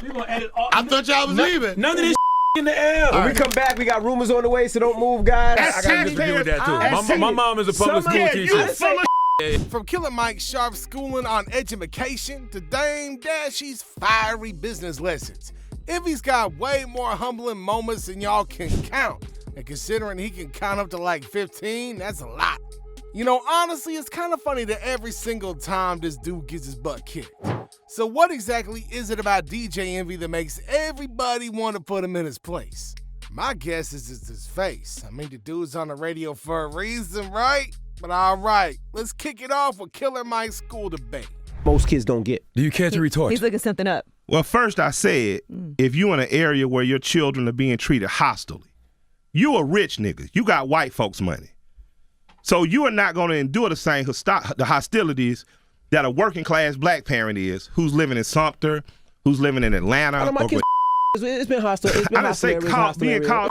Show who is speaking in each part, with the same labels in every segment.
Speaker 1: We gonna edit all.
Speaker 2: I thought y'all was leaving.
Speaker 1: None of this in the air.
Speaker 3: When we come back, we got rumors on the way, so don't move, guys.
Speaker 2: That's
Speaker 1: I got nothing to do with that too. My mom is a public school teacher.
Speaker 2: You full of
Speaker 4: From Killer Mike Sharp schooling on education to Dame Dashie's fiery business lessons, Envy's got way more humbling moments than y'all can count. And considering he can count up to like 15, that's a lot. You know, honestly, it's kind of funny that every single time this dude gets his butt kicked. So what exactly is it about DJ Envy that makes everybody want to put him in his place? My guess is it's his face. I mean, the dude's on the radio for a reason, right? But all right, let's kick it off with Killer Mike's school debate.
Speaker 3: Most kids don't get.
Speaker 1: Do you care to retort?
Speaker 5: He's looking something up.
Speaker 2: Well, first I said, if you in an area where your children are being treated hostilely, you a rich nigga. You got white folks' money. So you are not going to endure the same the hostilities that a working class black parent is, who's living in Sumter, who's living in Atlanta.
Speaker 3: It's been hostile. It's been
Speaker 2: I didn't say being called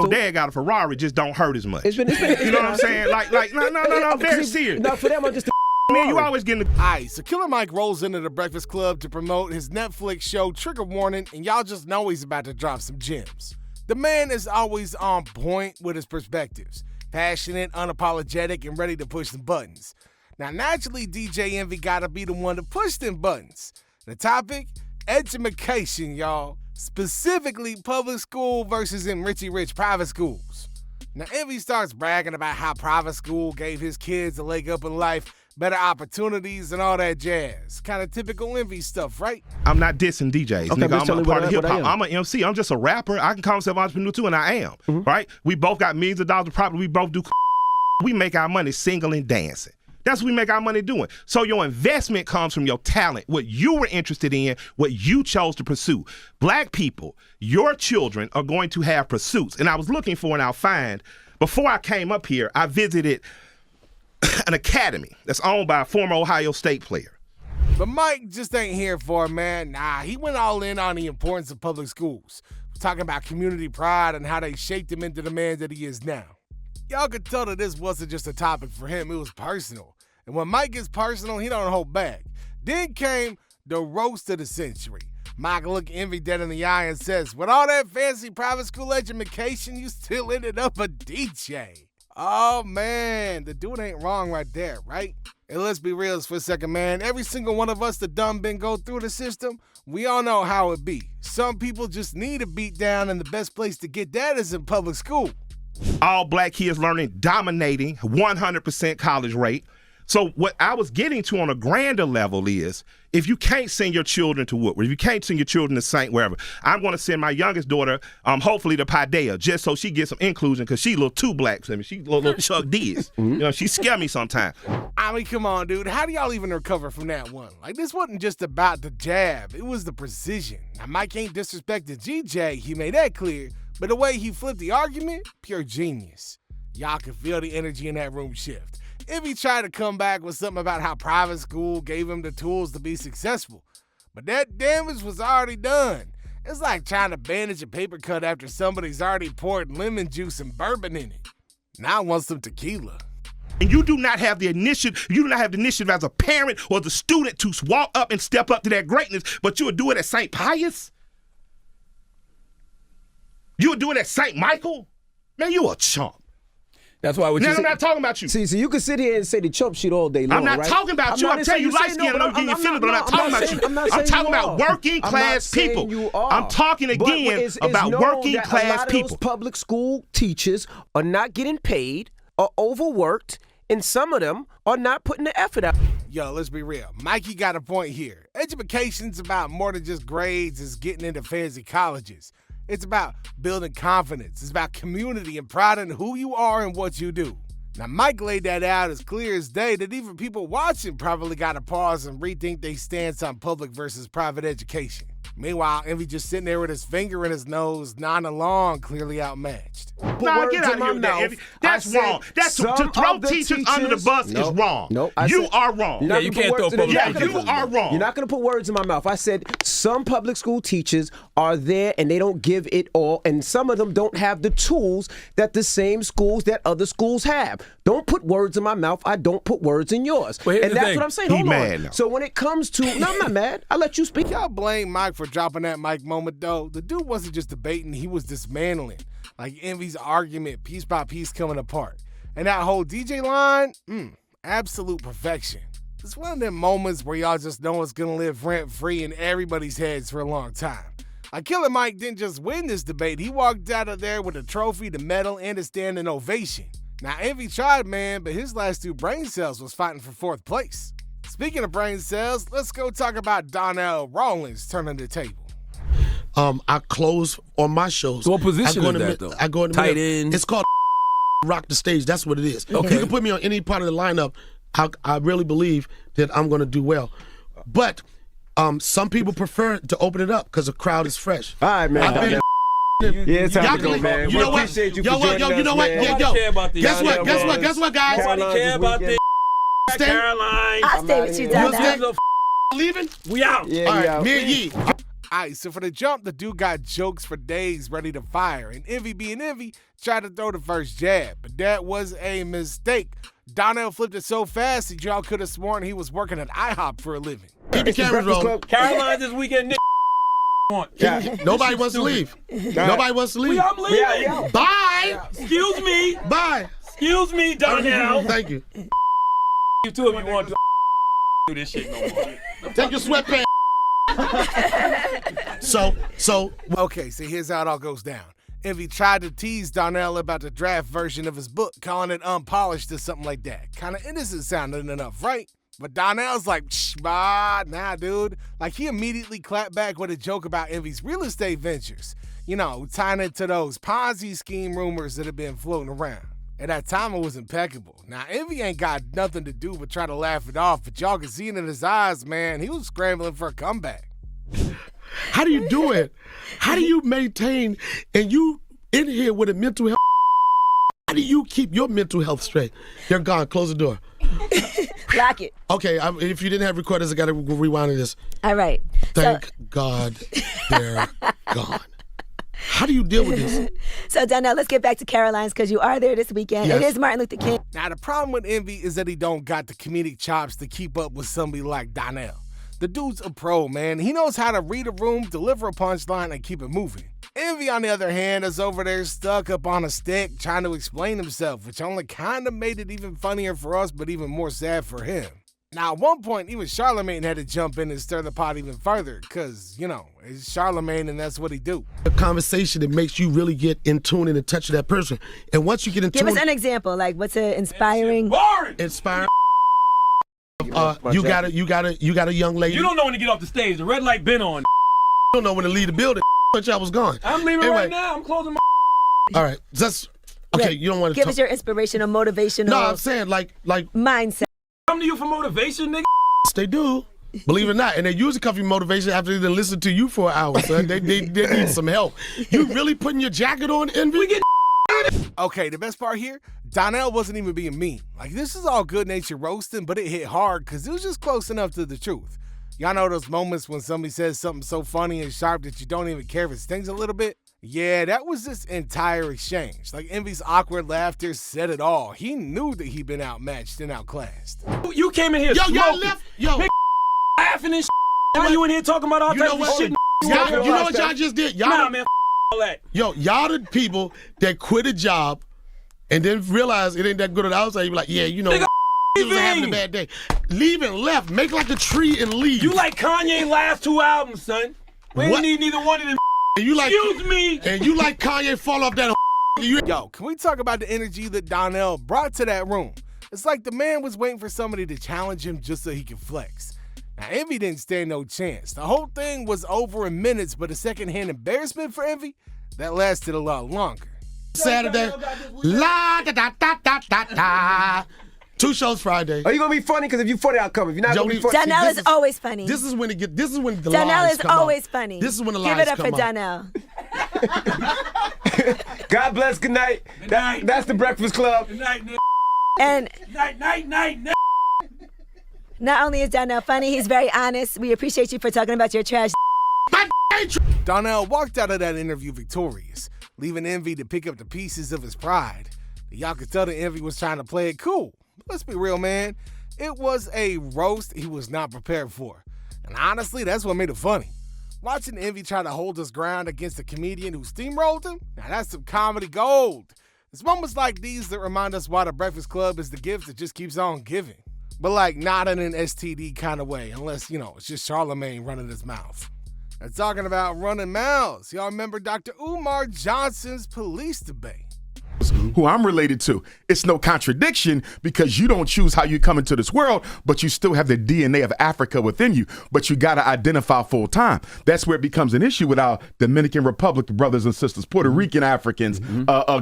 Speaker 2: dad got a Ferrari just don't hurt as much. You know what I'm saying? Like, no, very serious.
Speaker 3: No, for them, I'm just
Speaker 2: man, you always getting the...
Speaker 4: Alright, so Killer Mike rolls into the Breakfast Club to promote his Netflix show, Trigger Warning, and y'all just know he's about to drop some gems. The man is always on point with his perspectives. Passionate, unapologetic, and ready to push some buttons. Now, naturally, DJ Envy gotta be the one to push them buttons. The topic? Education, y'all. Specifically, public school versus them Richie Rich private schools. Now, Envy starts bragging about how private school gave his kids a leg up in life, better opportunities, and all that jazz. Kind of typical Envy stuff, right?
Speaker 2: I'm not dissing DJs,
Speaker 3: okay,
Speaker 2: nigga. I'm a part of hip-hop.
Speaker 3: I'm
Speaker 2: I'm an MC. I'm just a rapper. I can call myself an entrepreneur too, and I am, right? We both got millions of dollars of property. We both do. We make our money singing and dancing. That's what we make our money doing. So your investment comes from your talent, what you were interested in, what you chose to pursue. Black people, your children are going to have pursuits. And I was looking for, and I'll find, before I came up here, I visited an academy that's owned by a former Ohio State player.
Speaker 4: But Mike just ain't here for it, man. Nah, he went all in on the importance of public schools. We're talking about community pride and how they shaped him into the man that he is now. Y'all could tell that this wasn't just a topic for him, it was personal. And when Mike gets personal, he don't hold back. Then came the roast of the century. Mike looked Envy dead in the eye and says, with all that fancy private school education, you still ended up a DJ. Oh, man, the dude ain't wrong right there, right? And let's be real for a second, man. Every single one of us that done been go through the system, we all know how it be. Some people just need a beat down, and the best place to get that is in public school.
Speaker 2: All black kids learning, dominating, 100% college rate. So what I was getting to on a grander level is, if you can't send your children to Woodward, if you can't send your children to St. wherever, I'm going to send my youngest daughter, hopefully to Paideia, just so she gets some inclusion, because she a little too black for me. She a little Chuck D's. You know, she scare me sometimes.
Speaker 4: I mean, come on, dude. How do y'all even recover from that one? Like, this wasn't just about the jab. It was the precision. Now, Mike ain't disrespect the GJ. He made that clear. But the way he flipped the argument, pure genius. Y'all can feel the energy in that room shift. If he tried to come back with something about how private school gave him the tools to be successful. But that damage was already done. It's like trying to bandage a paper cut after somebody's already poured lemon juice and bourbon in it. Now I want some tequila.
Speaker 2: And you do not have the initiative, as a parent or the student to walk up and step up to that greatness, but you would do it at St. Pius? You would do it at St. Michael? Man, you a chump.
Speaker 1: That's why
Speaker 2: I'm not talking about you.
Speaker 3: See, so you can sit here and say the chump shit all day long,
Speaker 2: I'm not
Speaker 3: right?
Speaker 2: talking about you. I'm telling you light skin, I'm getting your feelings, but I'm not talking about you. I'm talking about working class people. I'm talking again about working class people.
Speaker 3: Those public school teachers are not getting paid, are overworked, and some of them are not putting the effort out.
Speaker 4: Yo, let's be real. Mikey got a point here. Education's about more than just grades, it's getting into fancy colleges. It's about building confidence. It's about community and pride in who you are and what you do. Now, Mike laid that out as clear as day that even people watching probably got to pause and rethink their stance on public versus private education. Meanwhile, Envy just sitting there with his finger in his nose, nodding along, clearly outmatched.
Speaker 2: Nah, get out of here with that, Envy. That's wrong. That's to throw teachers under the bus is wrong.
Speaker 3: No,
Speaker 2: you are wrong.
Speaker 1: Yeah, you can't throw public teachers.
Speaker 2: You are wrong.
Speaker 3: You're not going to put words in my mouth. I said some public school teachers are there and they don't give it all, and some of them don't have the tools that the same schools that other schools have. Don't put words in my mouth. I don't put words in yours.
Speaker 1: Well,
Speaker 3: and that's what I'm saying. Hold on.
Speaker 2: Mad now.
Speaker 3: So when it comes to, no, I'm not mad. I'll let you speak.
Speaker 4: Y'all blame Mike for dropping that mic moment, though. The dude wasn't just debating, he was dismantling. Like Envy's argument, piece by piece coming apart. And that whole DJ line, absolute perfection. It's one of them moments where y'all just know it's gonna live rent-free in everybody's heads for a long time. Like Killer Mike didn't just win this debate, he walked out of there with a trophy, the medal, and a standing ovation. Now Envy tried, man, but his last 2 brain cells was fighting for 4th place. Speaking of brain cells, let's go talk about Donnell Rawlings turning the table.
Speaker 5: I close on my shows.
Speaker 1: So what position
Speaker 5: I go
Speaker 1: is
Speaker 5: in the
Speaker 1: that,
Speaker 5: mid-
Speaker 1: though?
Speaker 5: I go in the
Speaker 1: Tight
Speaker 5: middle.
Speaker 1: end?
Speaker 5: It's called rock the stage. That's what it is.
Speaker 1: Okay.
Speaker 5: You can put me on any part of the lineup. I really believe that I'm going to do well. But some people prefer to open it up because the crowd is fresh.
Speaker 3: All right, man.
Speaker 5: I've been-
Speaker 3: Yeah, it's time
Speaker 5: Y'all
Speaker 3: to go,
Speaker 5: can-
Speaker 3: man.
Speaker 5: you
Speaker 3: We
Speaker 5: know what?
Speaker 3: appreciate you
Speaker 5: Yo,
Speaker 3: for
Speaker 5: what?
Speaker 3: joining
Speaker 5: Yo, you know
Speaker 3: us,
Speaker 5: what?
Speaker 3: man.
Speaker 5: Yo,
Speaker 1: Nobody care about these.
Speaker 5: guess what?
Speaker 3: Donnell
Speaker 5: Guess what? Guess what, guys?
Speaker 3: Caroline
Speaker 1: Nobody care
Speaker 3: this
Speaker 1: about
Speaker 3: weekend.
Speaker 1: this.
Speaker 5: Stay.
Speaker 1: Caroline.
Speaker 6: I'll stay with you,
Speaker 3: You
Speaker 5: stay?
Speaker 6: Donnell.
Speaker 5: Leaving?
Speaker 1: We out.
Speaker 3: Yeah,
Speaker 5: All
Speaker 3: we
Speaker 5: right,
Speaker 3: out.
Speaker 5: me and Yee.
Speaker 4: All right, so for the jump, the dude got jokes for days ready to fire, and Envy being Envy tried to throw the first jab, but that was a mistake. Donnell flipped it so fast that y'all could have sworn he was working at IHOP for a living.
Speaker 5: Keep the
Speaker 3: It's the
Speaker 5: cameras
Speaker 3: Breakfast
Speaker 5: rolling.
Speaker 3: Club.
Speaker 1: Caroline this weekend.
Speaker 5: Nobody wants to leave. Nobody wants to leave.
Speaker 1: I'm leaving.
Speaker 3: Yeah.
Speaker 5: Bye.
Speaker 1: Excuse me.
Speaker 5: Bye.
Speaker 1: Excuse me, Donnell.
Speaker 5: Thank you.
Speaker 1: You two if you want to do this shit no more.
Speaker 5: Take your sweatpants. So
Speaker 4: Okay, so here's how it all goes down. Envy tried to tease Donnell about the draft version of his book, calling it unpolished or something like that. Kind of innocent sounding enough, right? But Donnell's like, nah, dude. Like, he immediately clapped back with a joke about Envy's real estate ventures. You know, tying it to those Ponzi scheme rumors that have been floating around. At that time, it was impeccable. Now, Envy ain't got nothing to do but try to laugh it off, but y'all can see it in his eyes, man. He was scrambling for a comeback.
Speaker 5: how do you do it? How do you maintain, and you in here with a mental health, how do you keep your mental health straight? They're gone. Close the door.
Speaker 6: Lock it.
Speaker 5: Okay, if you didn't have recorders, I got to rewind this.
Speaker 6: All right.
Speaker 5: Thank God they're gone. How do you deal with this?
Speaker 6: So Donnell, let's get back to Caroline's because you are there this weekend.
Speaker 5: Yes.
Speaker 6: It is Martin Luther King.
Speaker 4: Now, the problem with Envy is that he don't got the comedic chops to keep up with somebody like Donnell. The dude's a pro, man. He knows how to read a room, deliver a punchline, and keep it moving. Envy, on the other hand, is over there stuck up on a stick trying to explain himself, which only kind of made it even funnier for us, but even more sad for him. Now, at one point, even Charlamagne had to jump in and stir the pot even further, because, you know, it's Charlamagne and that's what he do.
Speaker 5: A conversation that makes you really get in tune and in touch with that person. And once you get in
Speaker 6: Give
Speaker 5: tune,
Speaker 6: us an example. Like, what's an inspiring?
Speaker 1: Boring.
Speaker 5: inspiring. You got a young lady.
Speaker 1: You don't know when to get off the stage. The red light been on.
Speaker 5: don't know when to leave the building. But y'all was gone.
Speaker 1: I'm leaving
Speaker 5: Anyway,
Speaker 1: right now. I'm closing my.
Speaker 5: All right, just okay. You don't want to
Speaker 6: Give
Speaker 5: talk.
Speaker 6: us your inspirational, motivational
Speaker 5: No, I'm saying like
Speaker 6: mindset.
Speaker 1: Come to you for motivation, nigga.
Speaker 5: they do. Believe it or not, and they usually come for motivation after they listen to you for an hour. Son. They need some help. You really putting your jacket on, Envy?
Speaker 4: Okay, the best part here, Donnell wasn't even being mean. Like, this is all good-natured roasting, but it hit hard because it was just close enough to the truth. Y'all know those moments when somebody says something so funny and sharp that you don't even care if it stings a little bit? Yeah, that was this entire exchange. Like, Envy's awkward laughter said it all. He knew that he'd been outmatched and outclassed.
Speaker 1: You came in here
Speaker 5: Yo, y'all
Speaker 1: smoking,
Speaker 5: left. Yo,
Speaker 1: laughing and shit. Now you in here talking about all
Speaker 5: you know
Speaker 1: types of
Speaker 5: what?
Speaker 1: shit.
Speaker 5: You know what y'all just did? Y'all,
Speaker 1: Nah, man. All that.
Speaker 5: yo, y'all the people that quit a job and then realize it ain't that good on the outside. You be like, yeah, you know,
Speaker 1: Nigga,
Speaker 5: he was having a
Speaker 1: leaving.
Speaker 5: bad day. Leave and left. Make like a tree and leave.
Speaker 1: You like Kanye last 2 albums, son. We ain't
Speaker 5: What?
Speaker 1: need neither one of them.
Speaker 5: and you like,
Speaker 1: Excuse me.
Speaker 5: and you like Kanye fall off that. You,
Speaker 4: Yo, can we talk about the energy that Donnell brought to that room? It's like the man was waiting for somebody to challenge him just so he could flex. Now, Envy didn't stand no chance. The whole thing was over in minutes, but a secondhand embarrassment for Envy, that lasted a lot longer.
Speaker 5: Saturday, la da da da da da da. 2 shows Friday.
Speaker 3: Are you gonna be funny? Because if you funny, I'll come. If you're not gonna be
Speaker 5: Jody-
Speaker 3: funny,
Speaker 6: Donnell
Speaker 5: this
Speaker 6: is
Speaker 5: is-
Speaker 6: always funny.
Speaker 5: This is when it get. This is when the
Speaker 6: Donnell
Speaker 5: lies
Speaker 6: is
Speaker 5: come out.
Speaker 6: always funny.
Speaker 5: This is when the
Speaker 6: Give
Speaker 5: lies
Speaker 6: it up
Speaker 5: come
Speaker 6: for
Speaker 5: out.
Speaker 6: Donnell.
Speaker 3: God bless. Good night.
Speaker 1: night.
Speaker 3: That's the Breakfast Club.
Speaker 1: Good night, nigga.
Speaker 6: And
Speaker 1: Night, night, night, night.
Speaker 6: not only is Donnell funny, he's very honest. We appreciate you for talking about your trash.
Speaker 4: Donnell walked out of that interview victorious, leaving Envy to pick up the pieces of his pride. Y'all could tell that Envy was trying to play it cool. Let's be real, man. It was a roast he was not prepared for. And honestly, that's what made it funny. Watching Envy try to hold his ground against a comedian who steamrolled him, now that's some comedy gold. It's moments like these that remind us why the Breakfast Club is the gift that just keeps on giving. But like not in an STD kind of way, unless, it's just Charlemagne running his mouth. And talking about running mouths, y'all remember Dr. Umar Johnson's police debate?
Speaker 7: Who I'm related to. It's no contradiction because you don't choose how you come into this world, but you still have the DNA of Africa within you, but you got to identify full time. That's where it becomes an issue with our Dominican Republic brothers and sisters, Puerto Rican Africans,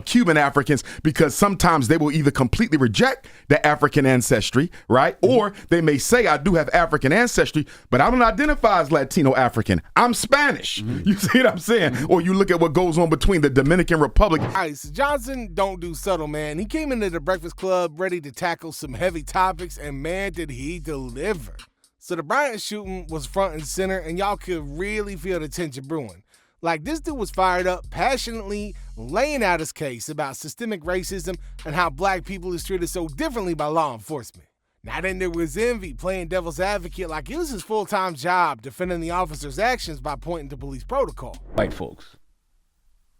Speaker 7: Cuban Africans, because sometimes they will either completely reject the African ancestry, right? Or they may say, I do have African ancestry, but I don't identify as Latino African. I'm Spanish. You see what I'm saying? Or you look at what goes on between the Dominican Republic.
Speaker 4: All right, so Johnson don't do subtle, man. He came into the Breakfast Club ready to tackle some heavy topics, and man, did he deliver. So the Bryant shooting was front and center, and y'all could really feel the tension brewing. Like, this dude was fired up, passionately laying out his case about systemic racism and how black people is treated so differently by law enforcement. Now then there was Envy playing devil's advocate like it was his full-time job, defending the officer's actions by pointing to police protocol.
Speaker 1: White folks.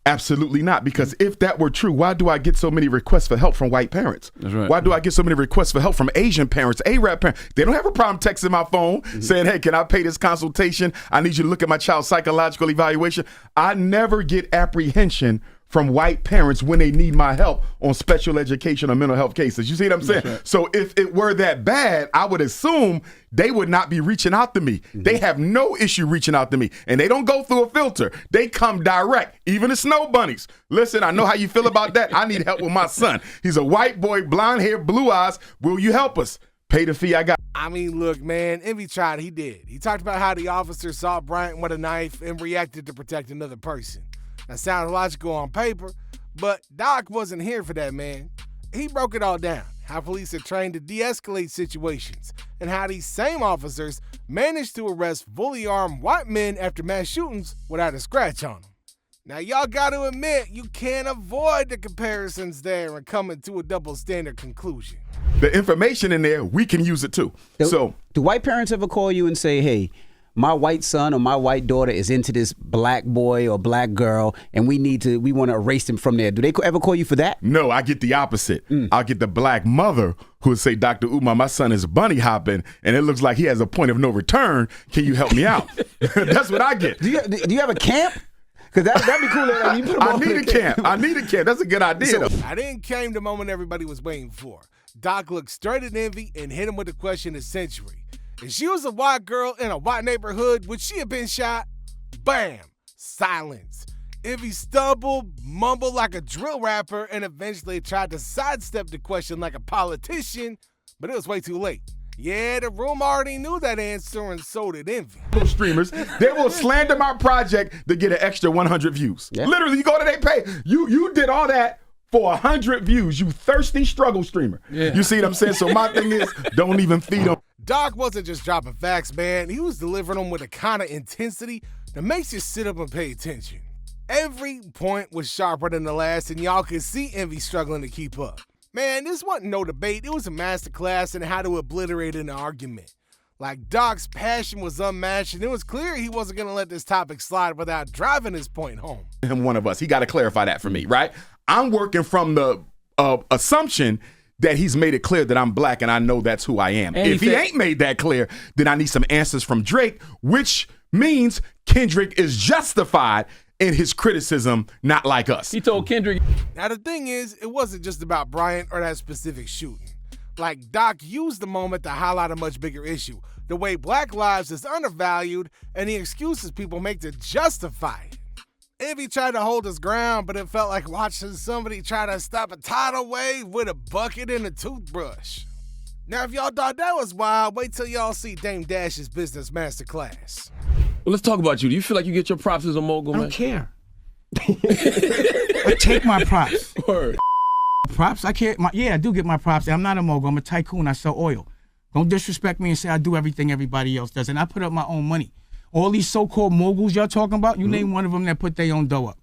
Speaker 7: Absolutely not, because if that were true, why do I get so many requests for help from white parents?
Speaker 1: That's right.
Speaker 7: Why do I get so many requests for help from Asian parents, Arab parents? They don't have a problem texting my phone saying, hey, can I pay this consultation? I need you to look at my child's psychological evaluation. I never get apprehension from white parents when they need my help on special education or mental health cases. You see what I'm saying? Right. So if it were that bad, I would assume they would not be reaching out to me. They have no issue reaching out to me. And they don't go through a filter. They come direct, even the snow bunnies. Listen, I know how you feel about that. I need help with my son. He's a white boy, blonde hair, blue eyes. Will you help us? Pay the fee I got.
Speaker 4: I mean, look, man, Envy tried, he did. He talked about how the officer saw Bryant with a knife and reacted to protect another person. That sounds logical on paper, but Doc wasn't here for that, man. He broke it all down, how police are trained to de-escalate situations, and how these same officers managed to arrest fully armed white men after mass shootings without a scratch on them. Now, y'all gotta admit, you can't avoid the comparisons there and coming to a double standard conclusion.
Speaker 7: The information in there, we can use it too.
Speaker 8: Do white parents ever call you and say, hey, my white son or my white daughter is into this black boy or black girl, and we want to erase them from there? Do they ever call you for that?
Speaker 7: No, I get the opposite. I'll get the black mother who would say, Dr. Umar, my son is bunny hopping, and it looks like he has a point of no return. Can you help me out? That's what I get.
Speaker 8: Do you have a camp? Because that'd be cool. Like, you put them
Speaker 7: I need a camp. I need a camp. That's a good idea.
Speaker 4: So, I then came the moment everybody was waiting for. Doc looked straight at Envy and hit him with the question of the century. If she was a white girl in a white neighborhood, would she have been shot? Bam! Silence. Envy stumbled, mumbled like a drill rapper, and eventually tried to sidestep the question like a politician, but it was way too late. Yeah, the room already knew that answer, and so did Envy.
Speaker 7: Streamers, they will slander my project to get an extra 100 views. Yeah. Literally, you go to their page. You did all that for 100 views, you thirsty struggle streamer. Yeah. You see what I'm saying? So my thing is, don't even feed them.
Speaker 4: Doc wasn't just dropping facts, man. He was delivering them with a kind of intensity that makes you sit up and pay attention. Every point was sharper than the last, and y'all could see Envy struggling to keep up. Man, this wasn't no debate. It was a masterclass in how to obliterate an argument. Like, Doc's passion was unmatched, and it was clear he wasn't going to let this topic slide without driving his point home.
Speaker 7: And one of us, he got to clarify that for me, right? I'm working from the assumption that he's made it clear that I'm black and I know that's who I am. And if he ain't made that clear, then I need some answers from Drake, which means Kendrick is justified in his criticism, not like us.
Speaker 1: He told Kendrick.
Speaker 4: Now, the thing is, it wasn't just about Bryant or that specific shooting. Like, Doc used the moment to highlight a much bigger issue, the way black lives is undervalued and the excuses people make to justify it. Envy tried to hold his ground, but it felt like watching somebody try to stop a tidal wave with a bucket and a toothbrush. Now, if y'all thought that was wild, wait till y'all see Dame Dash's business masterclass.
Speaker 1: Well, let's talk about you. Do you feel like you get your props as a mogul, man?
Speaker 9: I don't care. I take my props.
Speaker 1: Word.
Speaker 9: Props? I can't. I do get my props. I'm not a mogul. I'm a tycoon. I sell oil. Don't disrespect me and say I do everything everybody else does. And I put up my own money. All these so-called moguls y'all talking about, you name one of them that put their own dough up.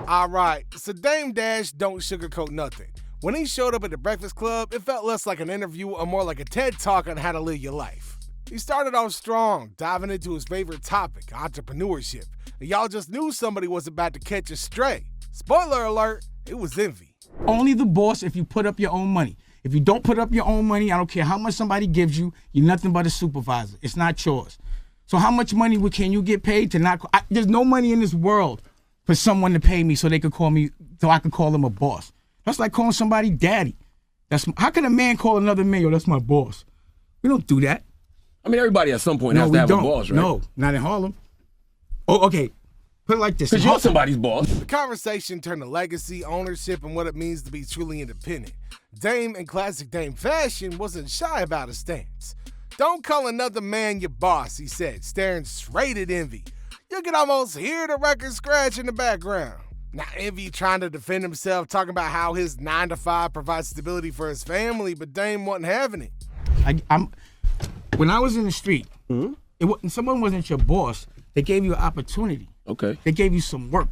Speaker 4: All right, so Dame Dash don't sugarcoat nothing. When he showed up at the Breakfast Club, it felt less like an interview or more like a TED Talk on how to live your life. He started off strong, diving into his favorite topic, entrepreneurship. And y'all just knew somebody was about to catch a stray. Spoiler alert, it was Envy.
Speaker 9: Only the boss if you put up your own money. If you don't put up your own money, I don't care how much somebody gives you, you're nothing but a supervisor. It's not yours. So how much money can you get paid to not? There's no money in this world for someone to pay me so they could call me, so I could call them a boss. That's like calling somebody daddy. How can a man call another man, yo, that's my boss? We don't do that.
Speaker 1: I mean, everybody at some point has to have a boss, right?
Speaker 9: No, not in Harlem. Oh, okay. Put it like this.
Speaker 1: Because you're somebody's boss.
Speaker 4: The conversation turned to legacy, ownership, and what it means to be truly independent. Dame, in classic Dame fashion, wasn't shy about his stance. Don't call another man your boss, he said, staring straight at Envy. You can almost hear the record scratch in the background. Now, Envy trying to defend himself, talking about how his 9-to-5 provides stability for his family, but Dame wasn't having it.
Speaker 9: When I was in the street, someone wasn't your boss. They gave you an opportunity.
Speaker 1: Okay.
Speaker 9: They gave you some work.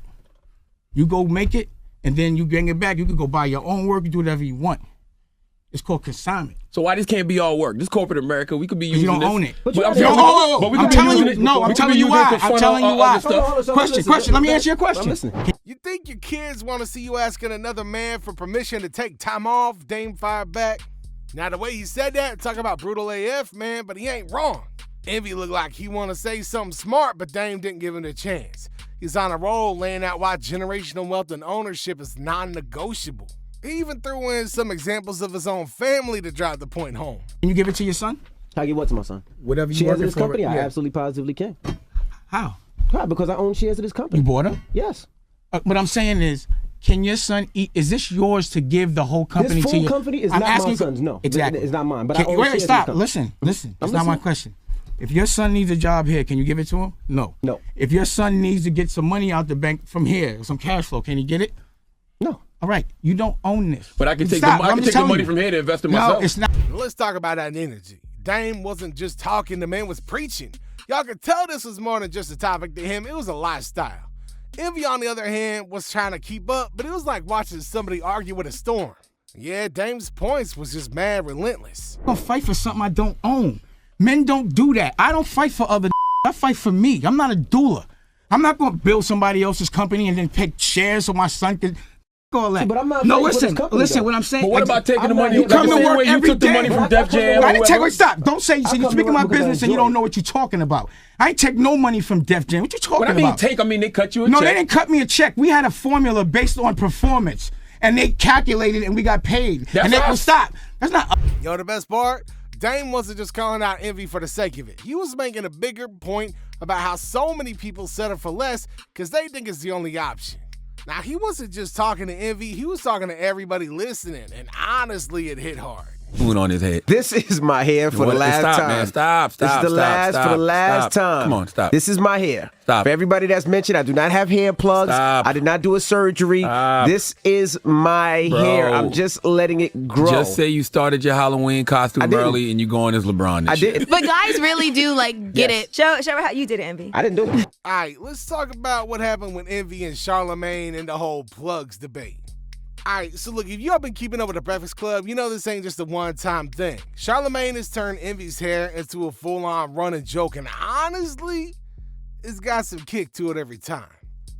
Speaker 9: You go make it, and then you bring it back. You can go buy your own work. You do whatever you want. It's called consignment.
Speaker 1: So why this can't be all work? This corporate America, we could be using
Speaker 9: You don't
Speaker 1: this.
Speaker 9: own it.
Speaker 1: But
Speaker 9: I'm
Speaker 1: I'm
Speaker 9: telling you. No, I'm telling you why. I'm telling you why. Question. Let me answer your question.
Speaker 4: You think your kids want to see you asking another man for permission to take time off? Dame fired back. Now, the way he said that, talking about brutal AF, man, but he ain't wrong. Envy looked like he want to say something smart, but Dame didn't give him the chance. He's on a roll laying out why generational wealth and ownership is non-negotiable. He even threw in some examples of his own family to drive the point home.
Speaker 9: Can you give it to your son?
Speaker 3: Can I give what to my son?
Speaker 9: Whatever you
Speaker 3: Shares
Speaker 9: working
Speaker 3: of this
Speaker 9: for.
Speaker 3: company? I
Speaker 9: Yeah.
Speaker 3: absolutely positively can.
Speaker 9: How?
Speaker 3: Why? Because I own shares of this company.
Speaker 9: You bought him?
Speaker 3: Yes.
Speaker 9: What I'm saying is, can your son eat? Is this yours to give the whole company
Speaker 3: This
Speaker 9: to
Speaker 3: full
Speaker 9: you?
Speaker 3: company is
Speaker 9: I'm
Speaker 3: not my
Speaker 9: asking-
Speaker 3: son's. No,
Speaker 9: Exactly.
Speaker 3: It's not mine. But
Speaker 9: Can,
Speaker 3: I own
Speaker 9: wait,
Speaker 3: shares of
Speaker 9: stop.
Speaker 3: this company.
Speaker 9: Listen. That's
Speaker 3: I'm
Speaker 9: not my
Speaker 3: listening.
Speaker 9: question. If your son needs a job here, can you give it to him? No.
Speaker 3: No.
Speaker 9: If your son needs to get some money out the bank from here, some cash flow, can he get it?
Speaker 3: No.
Speaker 9: All right. You don't own this.
Speaker 1: But I can take
Speaker 9: Stop.
Speaker 1: the, I
Speaker 9: I'm
Speaker 1: can
Speaker 9: just
Speaker 1: take the
Speaker 9: telling
Speaker 1: money
Speaker 9: you.
Speaker 1: from here to invest in myself.
Speaker 9: No, it's not.
Speaker 4: Let's talk about that energy. Dame wasn't just talking, the man was preaching. Y'all could tell this was more than just a topic to him, it was a lifestyle. Envy, on the other hand, was trying to keep up, but it was like watching somebody argue with a storm. Yeah, Dame's points was just mad relentless.
Speaker 9: I'm gonna fight for something I don't own. Men don't do that. I don't fight for other. I fight for me. I'm not a doula. I'm not gonna build somebody else's company and then take shares so my son can. All that.
Speaker 3: But I'm not
Speaker 9: no,
Speaker 3: fighting for this
Speaker 9: listen.
Speaker 3: company,
Speaker 9: Listen.
Speaker 3: though.
Speaker 9: What I'm saying.
Speaker 1: But what about taking the
Speaker 3: I'm
Speaker 1: money?
Speaker 3: not-
Speaker 9: You come
Speaker 1: the
Speaker 9: to
Speaker 1: same
Speaker 9: work
Speaker 1: way you
Speaker 9: every
Speaker 1: took the
Speaker 9: day.
Speaker 1: money from
Speaker 3: But
Speaker 1: Def Jam.
Speaker 9: I
Speaker 1: or
Speaker 9: didn't take.
Speaker 1: whoever?
Speaker 9: Wait, stop! Don't say.
Speaker 3: I
Speaker 9: You
Speaker 3: come
Speaker 9: speaking
Speaker 3: to
Speaker 9: my
Speaker 3: work because I
Speaker 9: business and you
Speaker 3: enjoy
Speaker 9: don't
Speaker 3: it.
Speaker 9: know what you're talking about. I ain't take no money from Def Jam. What you talking
Speaker 1: When I mean
Speaker 9: about?
Speaker 1: take, I mean they cut you a
Speaker 9: No,
Speaker 1: check.
Speaker 9: they didn't cut me a check. We had a formula based on performance, and they calculated, and we got paid.
Speaker 1: That's
Speaker 9: and they
Speaker 1: us.
Speaker 9: will stop. That's not.
Speaker 4: Yo, the best part? Dame wasn't just calling out Envy for the sake of it. He was making a bigger point about how so many people settle for less because they think it's the only option. Now, he wasn't just talking to Envy, he was talking to everybody listening, and honestly, it hit hard.
Speaker 1: Spoon on his head.
Speaker 3: This is my hair for
Speaker 1: What-
Speaker 3: the last
Speaker 1: stop,
Speaker 3: time.
Speaker 1: man. Stop,
Speaker 3: This is
Speaker 1: stop,
Speaker 3: the
Speaker 1: stop,
Speaker 3: last
Speaker 1: stop,
Speaker 3: for the last
Speaker 1: stop.
Speaker 3: time.
Speaker 1: Come on, stop.
Speaker 3: This is my hair.
Speaker 1: Stop.
Speaker 3: For everybody that's mentioned, I do not have hair plugs.
Speaker 1: Stop.
Speaker 3: I did not do a surgery.
Speaker 1: Stop.
Speaker 3: This is my
Speaker 1: Bro.
Speaker 3: hair. I'm just letting it grow.
Speaker 1: Just say you started your Halloween
Speaker 3: I
Speaker 1: costume
Speaker 3: didn't.
Speaker 1: early and you going as LeBron this
Speaker 3: I
Speaker 1: year.
Speaker 3: did.
Speaker 10: But guys really do like get it.
Speaker 6: Show her how you did it, Envy.
Speaker 3: I didn't do it.
Speaker 4: All right, let's talk about what happened with Envy and Charlamagne and the whole plugs debate. All right, so look, if y'all been keeping up with the Breakfast Club, you know this ain't just a one-time thing. Charlamagne has turned Envy's hair into a full-on running joke, and honestly, it's got some kick to it every time.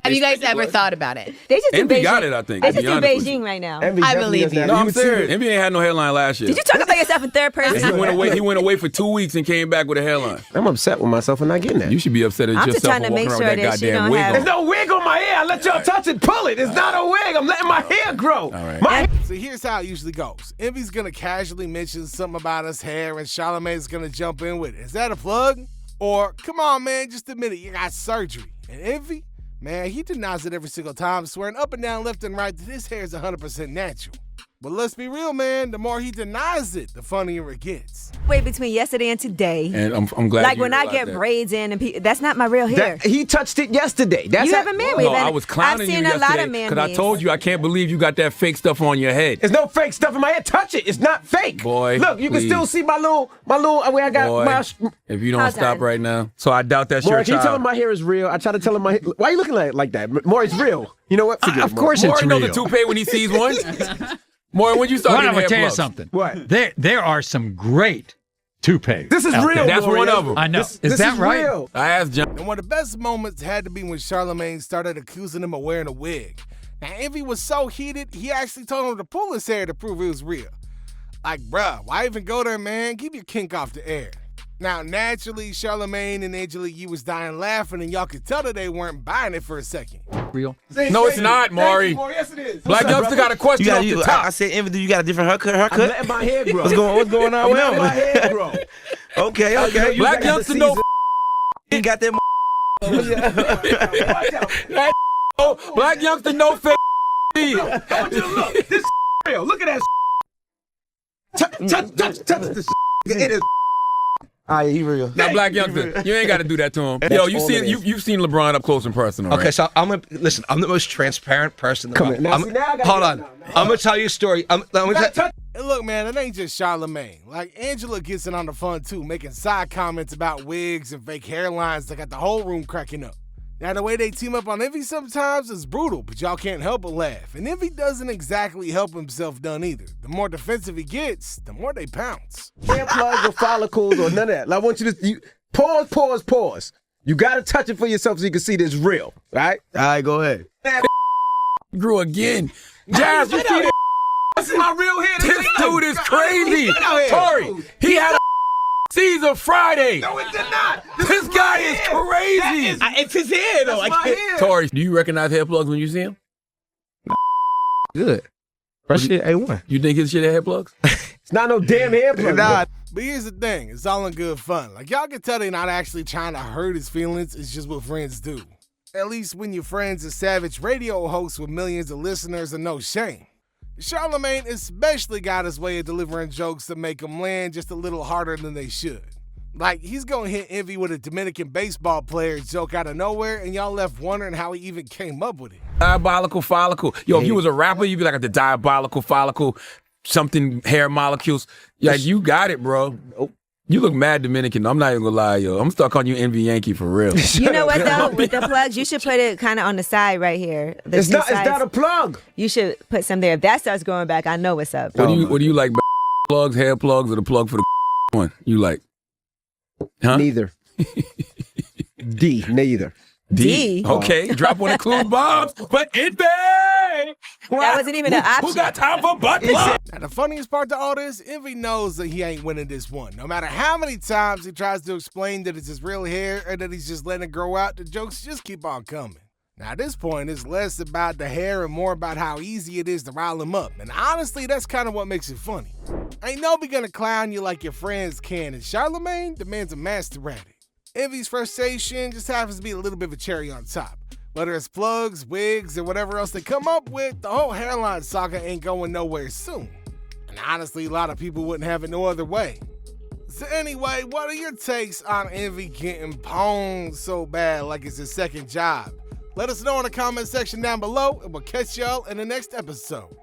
Speaker 10: Have you guys ever thought about it?
Speaker 6: They just do
Speaker 1: Envy
Speaker 6: Beijing.
Speaker 1: got it, I think,
Speaker 6: They
Speaker 1: to
Speaker 6: just
Speaker 1: be
Speaker 6: do
Speaker 1: honest with
Speaker 6: Beijing right now.
Speaker 3: Envy
Speaker 10: I
Speaker 3: definitely
Speaker 10: believe
Speaker 3: does
Speaker 10: you.
Speaker 3: that.
Speaker 1: No, I'm
Speaker 3: would see
Speaker 1: serious.
Speaker 3: it.
Speaker 1: Envy ain't had no hairline last year.
Speaker 6: Did you talk about yourself in third person?
Speaker 1: He went away. He went away for 2 weeks and came back with a hairline.
Speaker 3: I'm upset with myself for not getting that.
Speaker 1: You should be upset at
Speaker 6: I'm just
Speaker 1: yourself
Speaker 6: trying to
Speaker 1: for walking
Speaker 6: make
Speaker 1: around
Speaker 6: sure
Speaker 1: with that
Speaker 6: that she
Speaker 1: goddamn
Speaker 6: don't
Speaker 1: wig
Speaker 6: have-
Speaker 1: on.
Speaker 3: There's no wig on my hair. I let y'all touch it, pull it. It's not a wig. I'm letting my hair grow.
Speaker 1: All right.
Speaker 3: My
Speaker 4: So here's how it usually goes. Envy's gonna casually mention something about his hair, and Charlamagne's gonna jump in with it. Is that a plug? Or, come on, man, just admit it, you got surgery. And Envy, man, he denies it every single time, swearing up and down, left and right that his hair is 100% natural. But let's be real, man, the more he denies it, the funnier it gets.
Speaker 6: Wait, between yesterday and today.
Speaker 1: And I'm glad.
Speaker 6: Like
Speaker 1: you
Speaker 6: when I
Speaker 1: realized
Speaker 6: get
Speaker 1: that.
Speaker 6: braids in, and that's not my real hair.
Speaker 3: He touched it yesterday. That's
Speaker 6: You
Speaker 3: how-
Speaker 6: haven't man
Speaker 1: No,
Speaker 6: weave.
Speaker 1: I was clowning
Speaker 6: I've
Speaker 1: you
Speaker 6: seen a lot
Speaker 1: yesterday
Speaker 6: of man
Speaker 1: because I
Speaker 6: weaves.
Speaker 1: told you I can't believe you got that fake stuff on your head.
Speaker 3: There's no fake stuff in my hair. Touch it. It's not fake.
Speaker 1: Boy,
Speaker 3: look, you can
Speaker 1: please.
Speaker 3: still see my little where I got
Speaker 1: Boy,
Speaker 3: my.
Speaker 1: if you don't
Speaker 6: How's
Speaker 1: stop
Speaker 6: that?
Speaker 1: right now. So I doubt that's
Speaker 3: Maury,
Speaker 1: your
Speaker 3: can you tell him
Speaker 1: child.
Speaker 3: my hair is real? I try to tell him my. Why are you looking like that? Maury, it's real. You know what? Forget
Speaker 11: Of
Speaker 3: it,
Speaker 11: course
Speaker 3: Maury.
Speaker 11: it's
Speaker 1: Maury know
Speaker 11: real.
Speaker 1: the toupee when he sees one. Maury, when you start
Speaker 11: Well, I'm
Speaker 1: getting
Speaker 11: gonna
Speaker 1: hair
Speaker 11: tell you
Speaker 1: plugs?
Speaker 11: something.
Speaker 3: What?
Speaker 11: There are some great toupee.
Speaker 3: This is real.
Speaker 1: That's
Speaker 3: Noriega.
Speaker 1: one of them.
Speaker 11: I know.
Speaker 3: This
Speaker 11: Is that
Speaker 3: is
Speaker 11: right?
Speaker 3: real.
Speaker 1: I asked John.
Speaker 4: And one of the best moments had to be when Charlamagne started accusing him of wearing a wig. Now, Envy was so heated, he actually told him to pull his hair to prove it was real. Like, bruh, why even go there, man? Keep your kink off the air. Now, naturally, Charlamagne and Angela Yee was dying laughing, and y'all could tell that they weren't buying it for a second.
Speaker 11: Real.
Speaker 1: No, it's not, Maury.
Speaker 3: Yes, it is.
Speaker 1: Black youngster got a question off the top.
Speaker 12: I said, Envy, do you got a different haircut?
Speaker 3: I'm letting my hair grow.
Speaker 12: What's going on
Speaker 3: I'm
Speaker 12: with
Speaker 3: letting my
Speaker 12: him?
Speaker 3: hair grow.
Speaker 12: Okay.
Speaker 1: Black youngster no
Speaker 12: You got that.
Speaker 1: Black youngster no fake.
Speaker 3: Look, this real. Look at that. Touch this. It is.
Speaker 12: Ah, yeah, he real.
Speaker 1: Now, black youngster, you ain't got to do that to him. Yo, you've seen LeBron up close and personal.
Speaker 12: Okay,
Speaker 1: right?
Speaker 12: so I'm the most transparent person.
Speaker 3: Come here. Now, see, now I gotta
Speaker 12: Hold
Speaker 3: get
Speaker 12: on.
Speaker 3: it now.
Speaker 12: I'm gonna tell you a story.
Speaker 4: And look, man, it ain't just Charlamagne. Like, Angela gets in on the fun, too, making side comments about wigs and fake hairlines that got the whole room cracking up. Now, the way they team up on Envy sometimes is brutal, but y'all can't help but laugh. And Envy doesn't exactly help himself none either. The more defensive he gets, the more they pounce.
Speaker 3: Hair plugs or follicles or none of that. Like, I want you to pause. You gotta touch it for yourself so you can see this real, right?
Speaker 12: All right, go ahead.
Speaker 1: Grew again. Jazz, you see that?
Speaker 3: This is my real hair.
Speaker 1: This dude is crazy.
Speaker 3: Get out here.
Speaker 1: Tori, he had a Caesar Friday.
Speaker 3: No, it did not.
Speaker 1: This guy is crazy.
Speaker 12: It's his hair, though.
Speaker 3: That's my hair.
Speaker 1: Tori, do you recognize hair plugs when you see him?
Speaker 12: Good. Fresh shit, A1.
Speaker 1: You think his shit had hair plugs?
Speaker 3: It's not no damn hair plug.
Speaker 12: Nah.
Speaker 4: But here's the thing, it's all in good fun. Like, y'all can tell they're not actually trying to hurt his feelings, it's just what friends do. At least when your friend's a savage radio host with millions of listeners and no shame. Charlamagne especially got his way of delivering jokes that make them land just a little harder than they should. Like, he's gonna hit Envy with a Dominican baseball player joke out of nowhere, and y'all left wondering how he even came up with it.
Speaker 1: Diabolical follicle. Yo, if you was a rapper, you'd be like the diabolical follicle, something hair molecules. Like, you got it, bro. You look mad Dominican. I'm not even gonna lie, yo. I'm stuck on you Envy Yankee for real.
Speaker 6: You know what though? With the plugs, you should put it kind of on the side right here.
Speaker 3: It's not a plug.
Speaker 6: You should put some there. If that starts growing back, I know what's up.
Speaker 1: What do you like? Plugs, hair plugs, or the plug for the one? You like? Huh?
Speaker 3: Neither. D, neither.
Speaker 6: D.
Speaker 1: Okay, drop one of Clues bombs, but Envy.
Speaker 6: That wasn't even an option.
Speaker 1: Who got time for butt plug?
Speaker 4: Now, the funniest part to all this, Envy knows that he ain't winning this one. No matter how many times he tries to explain that it's his real hair or that he's just letting it grow out, the jokes just keep on coming. Now, at this point, it's less about the hair and more about how easy it is to rile him up. And honestly, that's kind of what makes it funny. Ain't nobody gonna clown you like your friends can, and Charlamagne, the man's a master at it. Envy's frustration just happens to be a little bit of a cherry on top. Whether it's plugs, wigs, or whatever else they come up with, the whole hairline saga ain't going nowhere soon. And honestly, a lot of people wouldn't have it no other way. So anyway, what are your takes on Envy getting pwned so bad like it's his second job? Let us know in the comment section down below, and we'll catch y'all in the next episode.